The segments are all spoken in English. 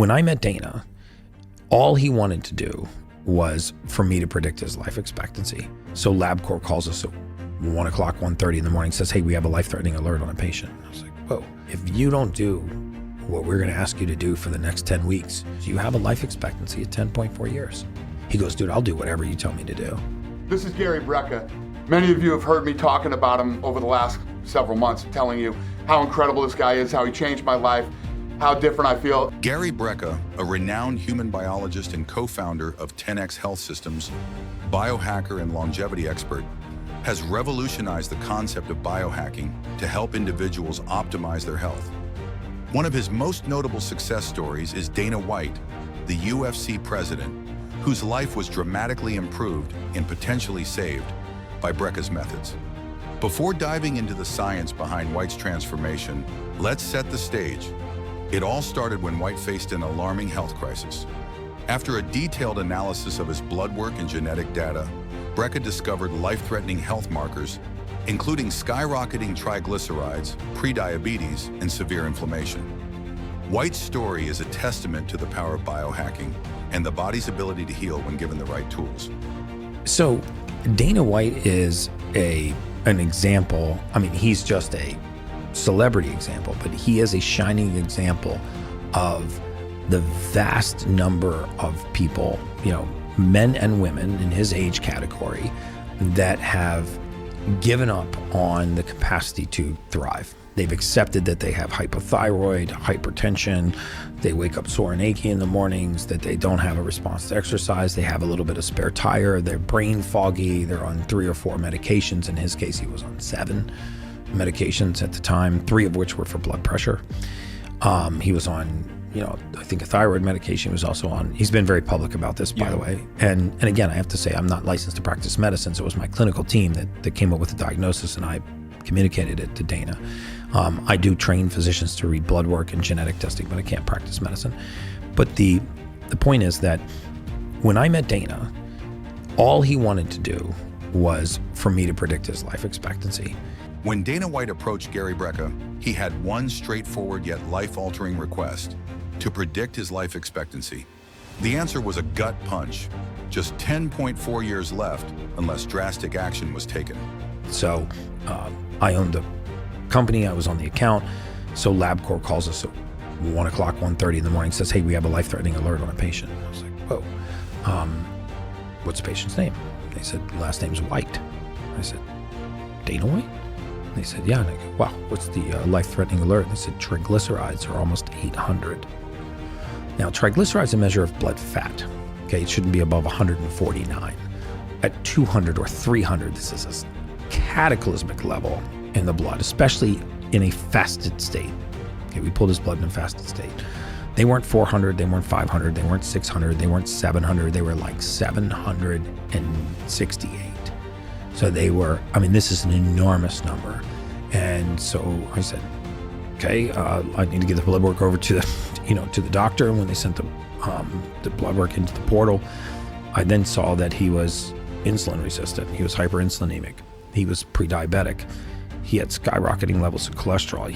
When I met Dana, all he wanted to do was for me to predict his life expectancy. So LabCorp calls us at 1 o'clock, 1:30 in the morning, says, hey, we have a life-threatening alert on a patient. I was like, whoa, if you don't do what we're gonna ask you to do for the next 10 weeks, you have a life expectancy of 10.4 years. He goes, dude, I'll do whatever you tell me to do. This is Gary Brecka. Many of you have heard me talking about him over the last several months, telling you how incredible this guy is, how he changed my life, how different I feel. Gary Brecka, a renowned human biologist and co-founder of 10X Health Systems, biohacker and longevity expert, has revolutionized the concept of biohacking to help individuals optimize their health. One of his most notable success stories is Dana White, the UFC president, whose life was dramatically improved and potentially saved by Brecka's methods. Before diving into the science behind White's transformation, let's set the stage. It all started when White faced an alarming health crisis. After a detailed analysis of his blood work and genetic data, Brecka discovered life-threatening health markers, including skyrocketing triglycerides, prediabetes, and severe inflammation. White's story is a testament to the power of biohacking and the body's ability to heal when given the right tools. So Dana White is an example. I mean, he's just a celebrity example, but he is a shining example of the vast number of people, men and women in his age category, that have given up on the capacity to thrive. They've accepted that they have hypothyroid, hypertension, they wake up sore and achy in the mornings, that they don't have a response to exercise, they have a little bit of spare tire, they're brain foggy, they're on 3 or 4 medications. In his case, he was on 7 medications at the time, 3 of which were for blood pressure. He was on, I think a thyroid medication. He was also on, he's been very public about this, by the way. And again, I have to say, I'm not licensed to practice medicine, so it was my clinical team that came up with the diagnosis, and I communicated it to Dana. I do train physicians to read blood work and genetic testing, but I can't practice medicine. But the point is that when I met Dana, all he wanted to do was for me to predict his life expectancy. When Dana White approached Gary Brecka, he had one straightforward yet life-altering request: to predict his life expectancy. The answer was a gut punch: just 10.4 years left unless drastic action was taken. So I owned the company, I was on the account. So LabCorp calls us at 1 o'clock, 1:30 in the morning, says, hey, we have a life-threatening alert on a patient. I was like, whoa, what's the patient's name? They said, last name's White. I said, Dana White? They said, yeah. And I go, wow, what's the life-threatening alert? They said, triglycerides are almost 800. Now, triglycerides is a measure of blood fat. Okay, it shouldn't be above 149. At 200 or 300, this is a cataclysmic level in the blood, especially in a fasted state. Okay, we pulled his blood in a fasted state. They weren't 400, they weren't 500, they weren't 600, they weren't 700, they were like 768. So they were, this is an enormous number. And so I said, okay, I need to get the blood work over to the, to the doctor. And when they sent the blood work into the portal, I then saw that he was insulin resistant. He was hyperinsulinemic. He was pre-diabetic. He had skyrocketing levels of cholesterol.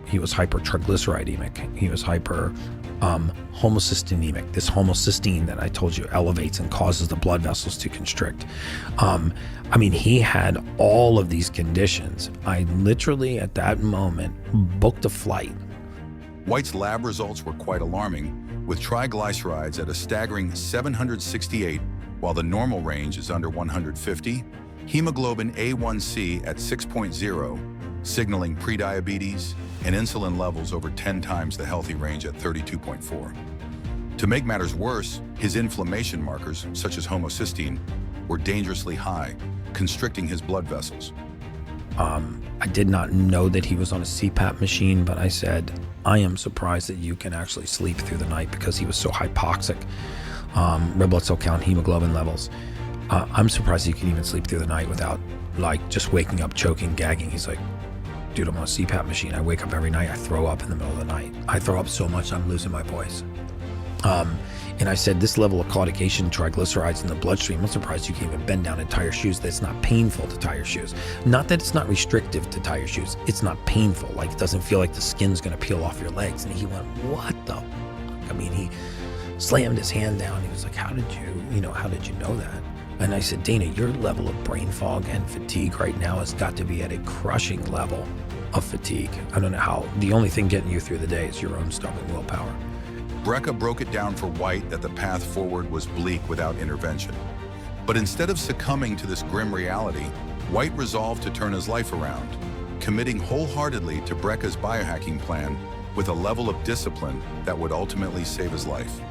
He was hypertriglyceridemic. He was homocysteinemic. This homocysteine that I told you elevates and causes the blood vessels to constrict. He had all of these conditions. I literally at that moment booked a flight. White's lab results were quite alarming, with triglycerides at a staggering 768, while the normal range is under 150. Hemoglobin A1C at 6.0, signaling prediabetes, and insulin levels over 10 times the healthy range at 32.4. To make matters worse, his inflammation markers, such as homocysteine, were dangerously high, constricting his blood vessels. I did not know that he was on a CPAP machine, but I said, I am surprised that you can actually sleep through the night, because he was so hypoxic. Red blood cell count, hemoglobin levels. I'm surprised you can even sleep through the night without just waking up, choking, gagging. He's like, dude, I'm on a CPAP machine. I wake up every night. I throw up in the middle of the night. I throw up so much I'm losing my voice. And I said, this level of claudication, triglycerides in the bloodstream, I'm surprised you can even bend down and tie your shoes. That's not painful to tie your shoes. Not that it's not restrictive to tie your shoes. It's not painful. Like, it doesn't feel like the skin's going to peel off your legs. And he went, what the? I mean, he slammed his hand down. He was like, how did you know that? And I said, Dana, your level of brain fog and fatigue right now has got to be at a crushing level of fatigue. I don't know how. The only thing getting you through the day is your own stubborn willpower. Brecka broke it down for White that the path forward was bleak without intervention. But instead of succumbing to this grim reality, White resolved to turn his life around, committing wholeheartedly to Brecka's biohacking plan with a level of discipline that would ultimately save his life.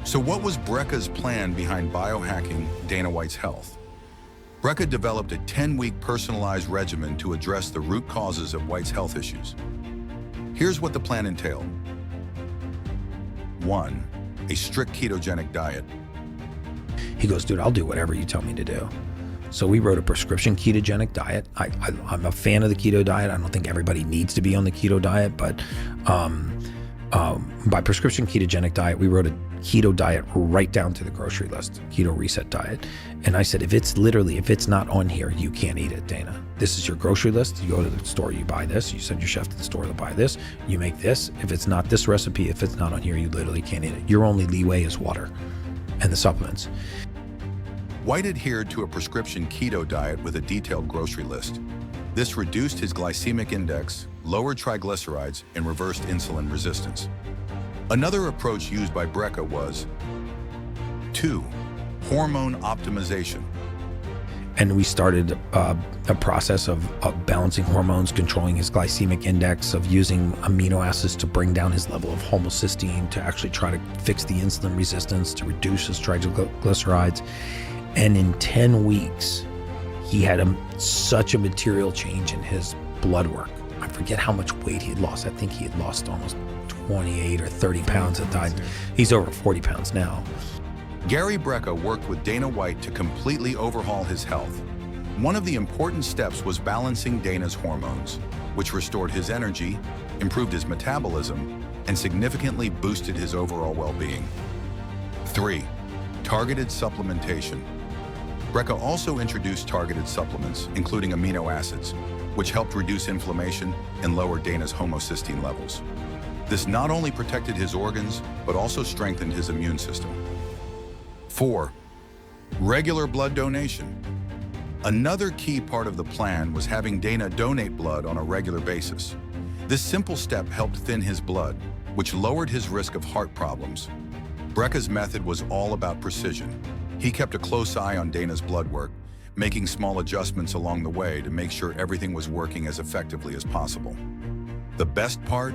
So what was Brecka's plan behind biohacking Dana White's health? Brecka developed a 10-week personalized regimen to address the root causes of White's health issues. Here's what the plan entailed. 1. A strict ketogenic diet. He goes, dude, I'll do whatever you tell me to do. So we wrote a prescription ketogenic diet. I'm a fan of the keto diet. I don't think everybody needs to be on the keto diet, but by prescription ketogenic diet, we wrote a keto diet right down to the grocery list, keto reset diet. And I said, if it's not on here, you can't eat it, Dana. This is your grocery list. You go to the store, you buy this, you send your chef to the store to buy this, you make this. If it's not this recipe, if it's not on here, you literally can't eat it. Your only leeway is water and the supplements. White adhered to a prescription keto diet with a detailed grocery list. This reduced his glycemic index, lowered triglycerides, and reversed insulin resistance. Another approach used by Brecka was 2. Hormone optimization. And we started a process of balancing hormones, controlling his glycemic index, of using amino acids to bring down his level of homocysteine, to actually try to fix the insulin resistance, to reduce his triglycerides. And in 10 weeks, he had such a material change in his blood work. I forget how much weight he had lost. I think he had lost almost 28 or 30 pounds at the time. He's over 40 pounds now. Gary Brecka worked with Dana White to completely overhaul his health. One of the important steps was balancing Dana's hormones, which restored his energy, improved his metabolism, and significantly boosted his overall well-being. 3. Targeted supplementation. Brecka also introduced targeted supplements, including amino acids, which helped reduce inflammation and lower Dana's homocysteine levels. This not only protected his organs, but also strengthened his immune system. 4. Regular blood donation. Another key part of the plan was having Dana donate blood on a regular basis. This simple step helped thin his blood, which lowered his risk of heart problems. Brecka's method was all about precision. He kept a close eye on Dana's blood work, making small adjustments along the way to make sure everything was working as effectively as possible. The best part?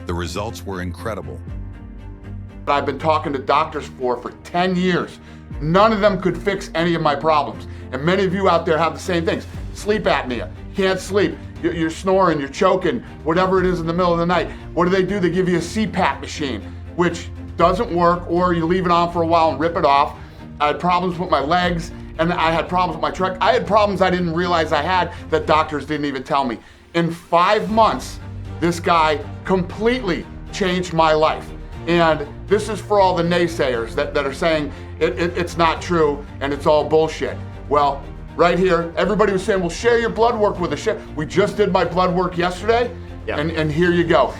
The results were incredible. I've been talking to doctors for 10 years. None of them could fix any of my problems. And many of you out there have the same things. Sleep apnea, can't sleep, you're snoring, you're choking, whatever it is in the middle of the night. What do? They give you a CPAP machine, which doesn't work, or you leave it on for a while and rip it off. I had problems with my legs, and I had problems with my truck. I had problems I didn't realize I had that doctors didn't even tell me. In 5 months, this guy completely changed my life. And this is for all the naysayers that are saying it's not true and it's all bullshit. Well, right here, everybody was saying, well, share your blood work with us. We just did my blood work yesterday, and here you go.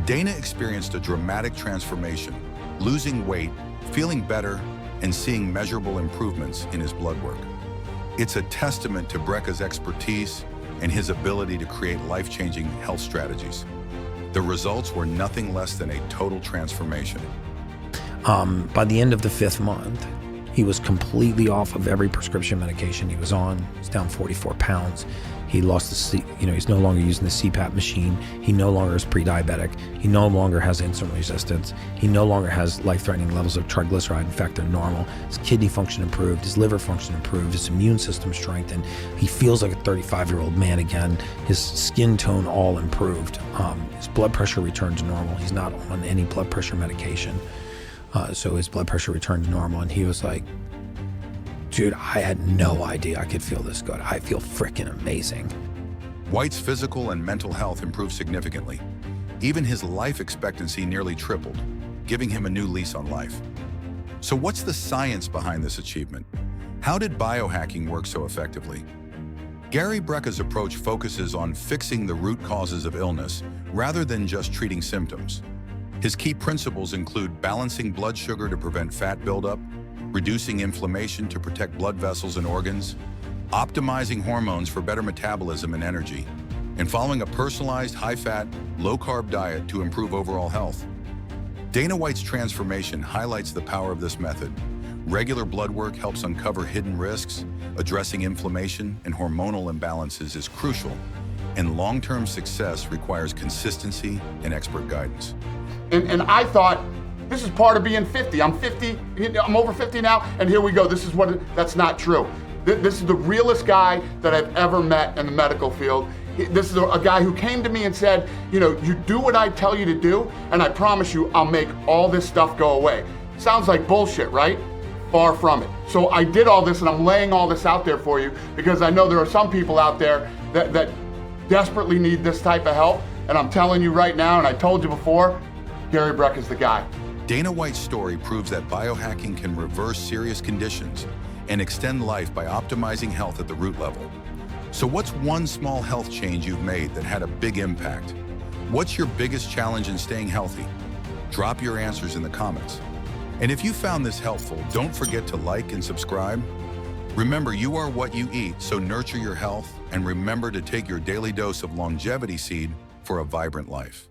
Dana experienced a dramatic transformation, losing weight, feeling better, and seeing measurable improvements in his blood work. It's a testament to Brecka's expertise and his ability to create life-changing health strategies. The results were nothing less than a total transformation. By the end of the 5th month, he was completely off of every prescription medication he was on. He's down 44 pounds. He lost he's no longer using the CPAP machine. He no longer is pre-diabetic. He no longer has insulin resistance. He no longer has life-threatening levels of triglyceride. In fact, they're normal. His kidney function improved. His liver function improved. His immune system strengthened. He feels like a 35-year-old man again. His skin tone all improved. His blood pressure returned to normal. He's not on any blood pressure medication. So his blood pressure returned to normal, and he was like, dude, I had no idea I could feel this good. I feel freaking amazing. White's physical and mental health improved significantly. Even his life expectancy nearly tripled, giving him a new lease on life. So what's the science behind this achievement? How did biohacking work so effectively? Gary Brecka's approach focuses on fixing the root causes of illness rather than just treating symptoms. His key principles include balancing blood sugar to prevent fat buildup, reducing inflammation to protect blood vessels and organs, optimizing hormones for better metabolism and energy, and following a personalized, high-fat, low-carb diet to improve overall health. Dana White's transformation highlights the power of this method. Regular blood work helps uncover hidden risks, addressing inflammation and hormonal imbalances is crucial, and long-term success requires consistency and expert guidance. And I thought, this is part of being 50. I'm 50, I'm over 50 now, and here we go. This is that's not true. This is the realest guy that I've ever met in the medical field. This is a guy who came to me and said, you do what I tell you to do, and I promise you I'll make all this stuff go away. Sounds like bullshit, right? Far from it. So I did all this, and I'm laying all this out there for you because I know there are some people out there that desperately need this type of help, and I'm telling you right now, and I told you before, Gary Brecka is the guy. Dana White's story proves that biohacking can reverse serious conditions and extend life by optimizing health at the root level. So what's one small health change you've made that had a big impact? What's your biggest challenge in staying healthy? Drop your answers in the comments. And if you found this helpful, don't forget to like and subscribe. Remember, you are what you eat, so nurture your health, and remember to take your daily dose of longevity seed for a vibrant life.